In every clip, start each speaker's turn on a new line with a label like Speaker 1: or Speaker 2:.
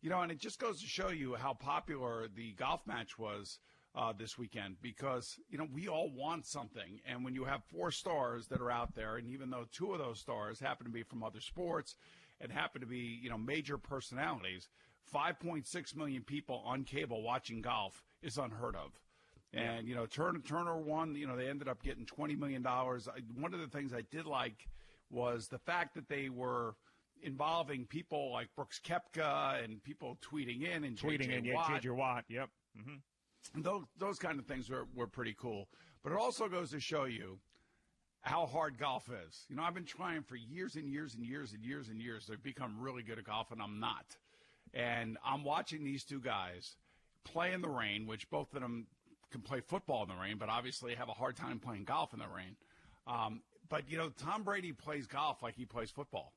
Speaker 1: And it just goes to show you how popular the golf match was this weekend because, we all want something. And when you have 4 stars that are out there, and even though 2 of those stars happen to be from other sports and happen to be, major personalities, 5.6 million people on cable watching golf is unheard of. And, Turner won, they ended up getting $20 million. One of the things I did like was the fact that they were involving people like Brooks Koepka and people tweeting in and
Speaker 2: J.J. Watt. Yep.
Speaker 1: Mm-hmm. Those kind of things were pretty cool. But it also goes to show you how hard golf is. I've been trying for years and years and years and years and years to become really good at golf, and I'm not. And I'm watching these 2 guys play in the rain, which both of them can play football in the rain, but obviously have a hard time playing golf in the rain. But Tom Brady plays golf like he plays football.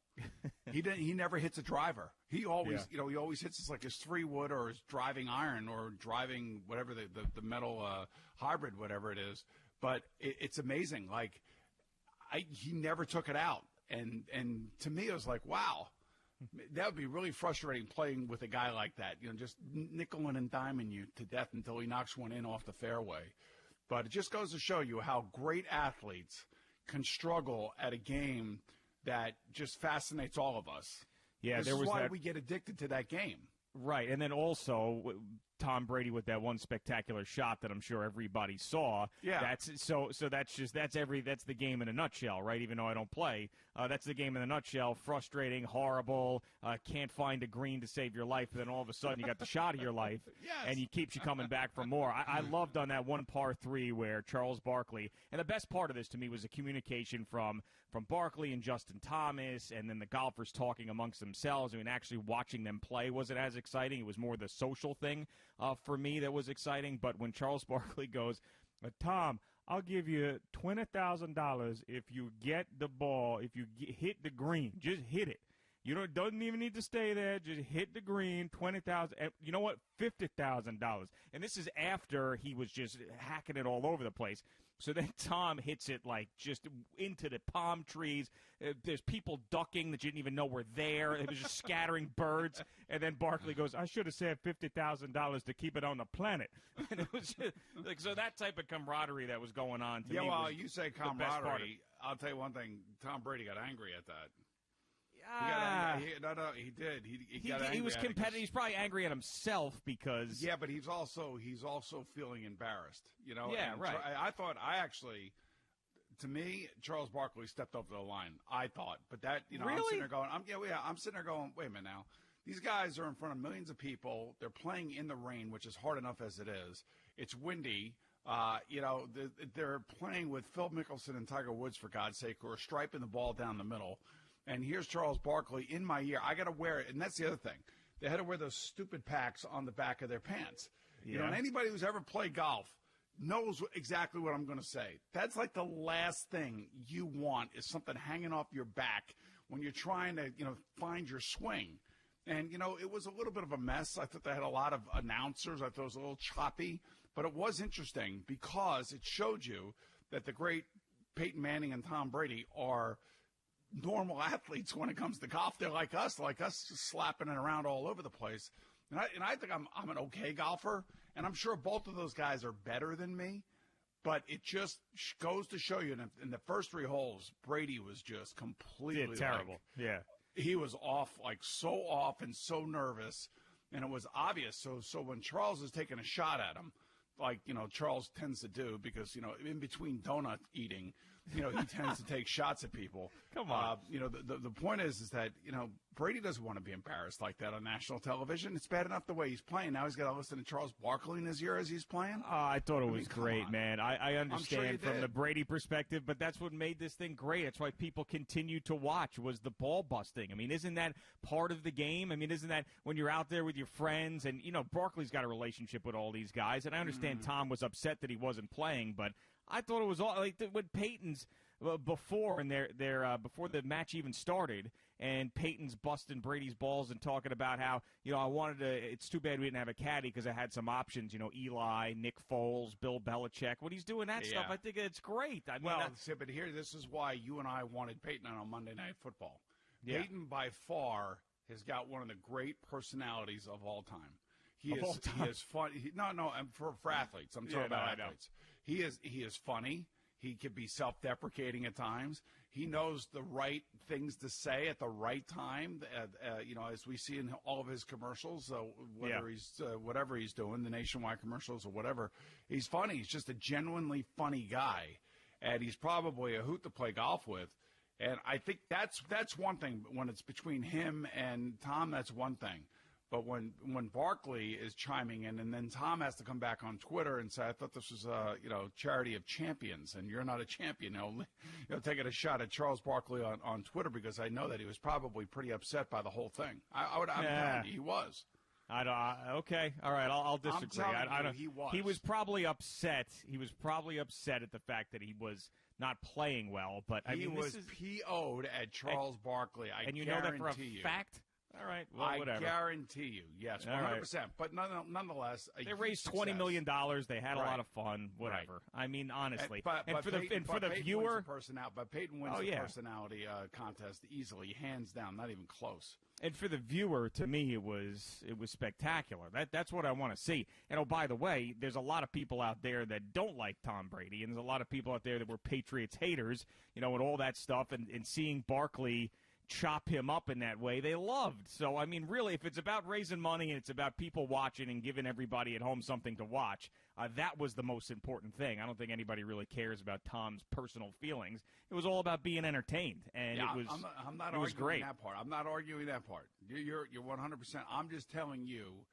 Speaker 1: He never hits a driver. He always, he always hits like his 3-wood or his driving iron or driving whatever the metal hybrid, whatever it is. But it's amazing. Like he never took it out, and to me it was like, wow, that would be really frustrating playing with a guy like that. Just nickeling and diming you to death until he knocks one in off the fairway. But it just goes to show you how great athletes can struggle at a game that just fascinates all of us.
Speaker 2: Yeah,
Speaker 1: this is why we get addicted to that game.
Speaker 2: Right, and then also Tom Brady with that one spectacular shot that I'm sure everybody saw.
Speaker 1: Yeah.
Speaker 2: That's the game in a nutshell, right? Even though I don't play, that's the game in a nutshell. Frustrating, horrible, can't find a green to save your life, and then all of a sudden you got the shot of your life,
Speaker 1: yes.
Speaker 2: And he keeps you coming back for more. I loved on that one par 3 where Charles Barkley, and the best part of this to me was the communication from Barkley and Justin Thomas, and then the golfers talking amongst themselves. I mean, actually watching them play wasn't as exciting. It was more the social thing for me that was exciting. But when Charles Barkley goes, Tom, I'll give you $20,000 if you get the ball, if you hit the green. Just hit it. Doesn't even need to stay there. Just hit the green, $20,000. You know what? $50,000. And this is after he was just hacking it all over the place. So then Tom hits it like just into the palm trees. There's people ducking that you didn't even know were there. It was just scattering birds. And then Barkley goes, I should have said $50,000 to keep it on the planet. And it was just, like, so that type of camaraderie that was going on to me.
Speaker 1: Yeah, well,
Speaker 2: was
Speaker 1: you say camaraderie. I'll tell you one thing. Tom Brady got angry at that. He did. He
Speaker 2: was competitive. He's probably angry at himself because.
Speaker 1: Yeah, but he's also feeling embarrassed.
Speaker 2: Yeah,
Speaker 1: and
Speaker 2: right.
Speaker 1: To me, Charles Barkley stepped over the line. I thought, but that
Speaker 2: really?
Speaker 1: I'm sitting there going, I'm sitting there going, wait a minute now. These guys are in front of millions of people. They're playing in the rain, which is hard enough as it is. It's windy. They're playing with Phil Mickelson and Tiger Woods, for God's sake, who are striping the ball down the middle. And here's Charles Barkley in my ear. I got to wear it. And that's the other thing. They had to wear those stupid packs on the back of their pants.
Speaker 2: Yeah.
Speaker 1: And anybody who's ever played golf knows exactly what I'm going to say. That's like the last thing you want is something hanging off your back when you're trying to, find your swing. And, it was a little bit of a mess. I thought they had a lot of announcers. I thought it was a little choppy. But it was interesting because it showed you that the great Peyton Manning and Tom Brady are normal athletes when it comes to golf. They're like us just slapping it around all over the place. And I think I'm an okay golfer, and I'm sure both of those guys are better than me. But it just goes to show you, in the first 3 holes, Brady was just completely
Speaker 2: terrible. Yeah.
Speaker 1: He was off, so off and so nervous, and it was obvious. So when Charles is taking a shot at him, Charles tends to do because, in between donut eating, he tends to take shots at people.
Speaker 2: Come on.
Speaker 1: The point is that, Brady doesn't want to be embarrassed like that on national television. It's bad enough the way he's playing. Now he's got to listen to Charles Barkley in his ear as he's playing.
Speaker 2: I thought it was great, man. I understand
Speaker 1: from
Speaker 2: the Brady perspective, but that's what made this thing great. That's why people continue to watch was the ball busting. I mean, isn't that part of the game? I mean, isn't that when you're out there with your friends and, Barkley's got a relationship with all these guys, and I understand Tom was upset that he wasn't playing, but I thought it was all like when Peyton's before before the match even started, and Peyton's busting Brady's balls and talking about how I wanted to. It's too bad we didn't have a caddy because I had some options. Eli, Nick Foles, Bill Belichick. When he's doing that stuff, I think it's great. I mean,
Speaker 1: but here, this is why you and I wanted Peyton on Monday Night Football.
Speaker 2: Yeah.
Speaker 1: Peyton by far has got one of the great personalities of all time. He is fun. For athletes. I'm talking about athletes. He is funny. He can be self-deprecating at times. He knows the right things to say at the right time. As we see in all of his commercials, whatever he's doing, the nationwide commercials or whatever, he's funny. He's just a genuinely funny guy, and he's probably a hoot to play golf with. And I think that's one thing. When it's between him and Tom, that's one thing. But when Barkley is chiming in, and then Tom has to come back on Twitter and say, "I thought this was a charity of champions, and you're not a champion," taking a shot at Charles Barkley on Twitter, because I know that he was probably pretty upset by the whole thing. I'm telling you, he was.
Speaker 2: Okay, all right, I'll disagree.
Speaker 1: He
Speaker 2: was probably upset. He was probably upset at the fact that he was not playing well. But
Speaker 1: he was PO'd at Charles Barkley.
Speaker 2: And you know that for a fact. All right, well, whatever.
Speaker 1: I guarantee you, yes, 100%. Right. But nonetheless,
Speaker 2: they raised $20 million. They had a lot of fun. Whatever. Right. I mean, honestly,
Speaker 1: for the viewer, but Peyton wins the personality contest easily, hands down, not even close.
Speaker 2: And for the viewer, to me, it was spectacular. That's what I want to see. And oh, by the way, there's a lot of people out there that don't like Tom Brady, and there's a lot of people out there that were Patriots haters, and all that stuff, and seeing Barkley chop him up in that way, they loved. So, I mean, really, if it's about raising money and it's about people watching and giving everybody at home something to watch, that was the most important thing. I don't think anybody really cares about Tom's personal feelings. It was all about being entertained, and
Speaker 1: I'm not arguing
Speaker 2: great.
Speaker 1: That part. I'm not arguing that part. You're 100%. I'm just telling you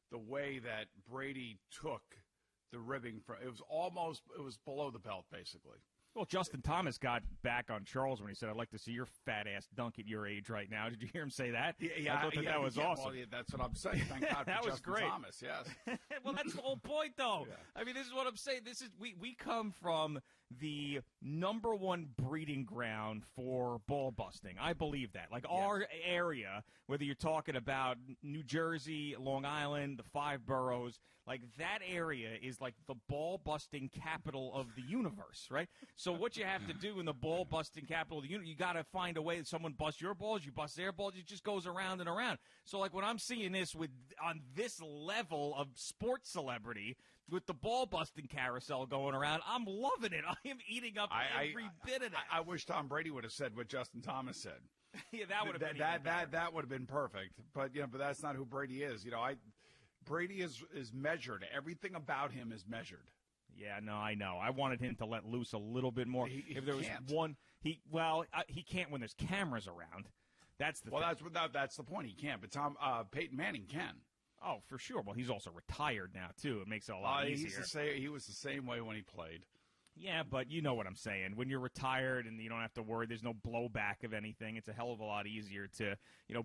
Speaker 1: the way that Brady took the ribbing from. It was below the belt, basically.
Speaker 2: Well, Justin Thomas got back on Charles when he said, "I'd like to see your fat ass dunk at your age right now." Did you hear him say that?
Speaker 1: Yeah,
Speaker 2: I thought that was awesome.
Speaker 1: Well, that's what I'm saying. Thank God
Speaker 2: that
Speaker 1: for
Speaker 2: was
Speaker 1: Justin
Speaker 2: great.
Speaker 1: Thomas. Yes.
Speaker 2: Well, that's the whole point, though. Yeah. I mean, this is what I'm saying. This is we come from the number one breeding ground for ball busting. I believe that. Like our area, whether you're talking about New Jersey, Long Island, the 5 boroughs, like that area is like the ball busting capital of the universe, right? So what you have to do in the ball busting capital of the universe, you got to find a way that someone busts your balls, you bust their balls, it just goes around and around. So like when I'm seeing this on this level of sports celebrity, with the ball busting carousel going around, I'm loving it. I am eating up every bit of that.
Speaker 1: I wish Tom Brady would have said what Justin Thomas said.
Speaker 2: Yeah, that would have been
Speaker 1: that would have been perfect. But but that's not who Brady is. Brady is measured. Everything about him is measured.
Speaker 2: Yeah, no, I know. I wanted him to let loose a little bit more. If there was one, he can't when there's cameras around. That's the thing.
Speaker 1: That's the point. He can't. But Peyton Manning can.
Speaker 2: Oh, for sure. Well, he's also retired now, too. It makes it a lot easier.
Speaker 1: He was the same way when he played.
Speaker 2: Yeah, but you know what I'm saying. When you're retired and you don't have to worry, there's no blowback of anything. It's a hell of a lot easier to,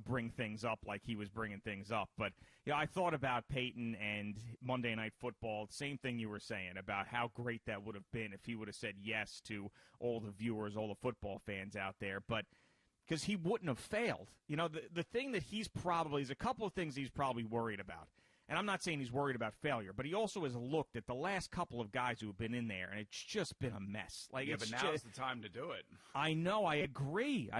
Speaker 2: bring things up like he was bringing things up. But, I thought about Peyton and Monday Night Football. Same thing you were saying about how great that would have been if he would have said yes to all the viewers, all the football fans out there. But because he wouldn't have failed. The thing that there's a couple of things he's probably worried about. And I'm not saying he's worried about failure, but he also has looked at the last couple of guys who have been in there, and it's just been a mess.
Speaker 1: But now's the time to do it.
Speaker 2: I know, I agree,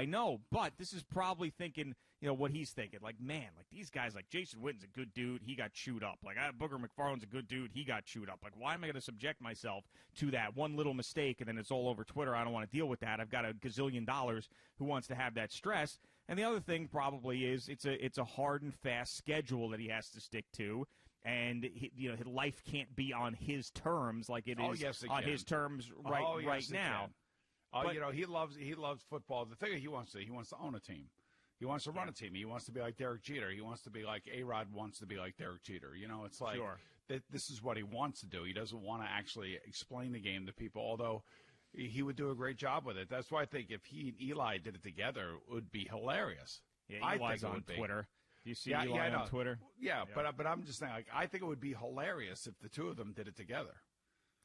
Speaker 2: but this is probably thinking, what he's thinking. Like, man, like these guys, like Jason Witten's a good dude, he got chewed up. Like, Booger McFarland's a good dude, he got chewed up. Like, why am I going to subject myself to that one little mistake, and then it's all over Twitter? I don't want to deal with that. I've got a gazillion dollars. Who wants to have that stress? And the other thing probably is it's a hard and fast schedule that he has to stick to, and his life can't be on his terms like it is on his terms right now.
Speaker 1: He loves football. The thing he wants to own a team. He wants to run a team. He wants to be like Derek Jeter. He wants to be like A-Rod wants to be like Derek Jeter. It's like this is what he wants to do. He doesn't want to actually explain the game to people, although he would do a great job with it. That's why I think if he and Eli did it together, it would be hilarious.
Speaker 2: Yeah, Eli's on Twitter. Do you see Eli on Twitter?
Speaker 1: Yeah, but I'm just saying, like, I think it would be hilarious if the two of them did it together.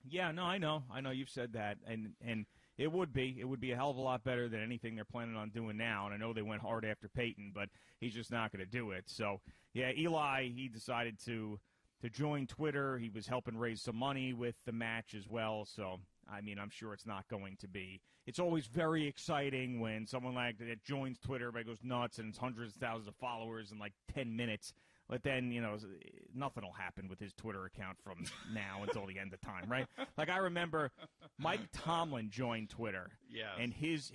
Speaker 2: Yeah, no, I know you've said that, and it would be a hell of a lot better than anything they're planning on doing now. And I know they went hard after Peyton, but he's just not going to do it. So yeah, Eli, he decided to join Twitter. He was helping raise some money with the match as well. So I mean, I'm sure it's not going to be. It's always very exciting when someone like that joins Twitter, everybody goes nuts, and it's hundreds of thousands of followers in like 10 minutes. But then, nothing will happen with his Twitter account from now until the end of time, right? Like, I remember Mike Tomlin joined Twitter.
Speaker 1: Yes.
Speaker 2: And his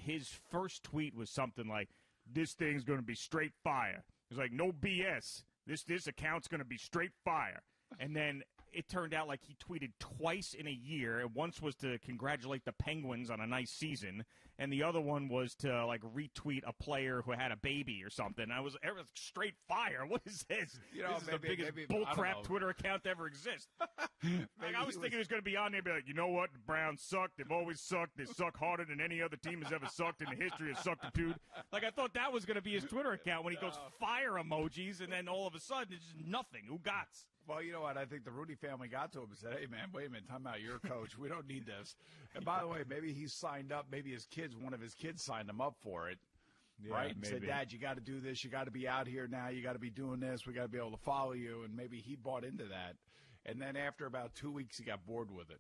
Speaker 2: first tweet was something like, this thing's going to be straight fire. It was like, no BS. This account's going to be straight fire. And then it turned out like he tweeted twice in a year. And once was to congratulate the Penguins on a nice season, and the other one was to like retweet a player who had a baby or something. It was straight fire. What is this? This is the biggest bullcrap Twitter account to ever exist. Like, I was thinking it was going to be on there and be like, you know what? The Browns suck. They've always sucked. They suck harder than any other team has ever sucked in the history of suckitude. Like, I thought that was going to be his Twitter account when he goes fire emojis, and then all of a sudden it's just nothing. Who gots?
Speaker 1: Well, you know what? I think the Rooney family got to him and said, hey, man, wait a minute. Time out. You're a coach. We don't need this. And by the way, maybe he signed up. Maybe one of his kids signed him up for it.
Speaker 2: Yeah,
Speaker 1: right? And
Speaker 2: maybe.
Speaker 1: said, Dad, you got to do this. You got to be out here now. You got to be doing this. We got to be able to follow you. And maybe he bought into that. And then after about 2 weeks, he got bored with it.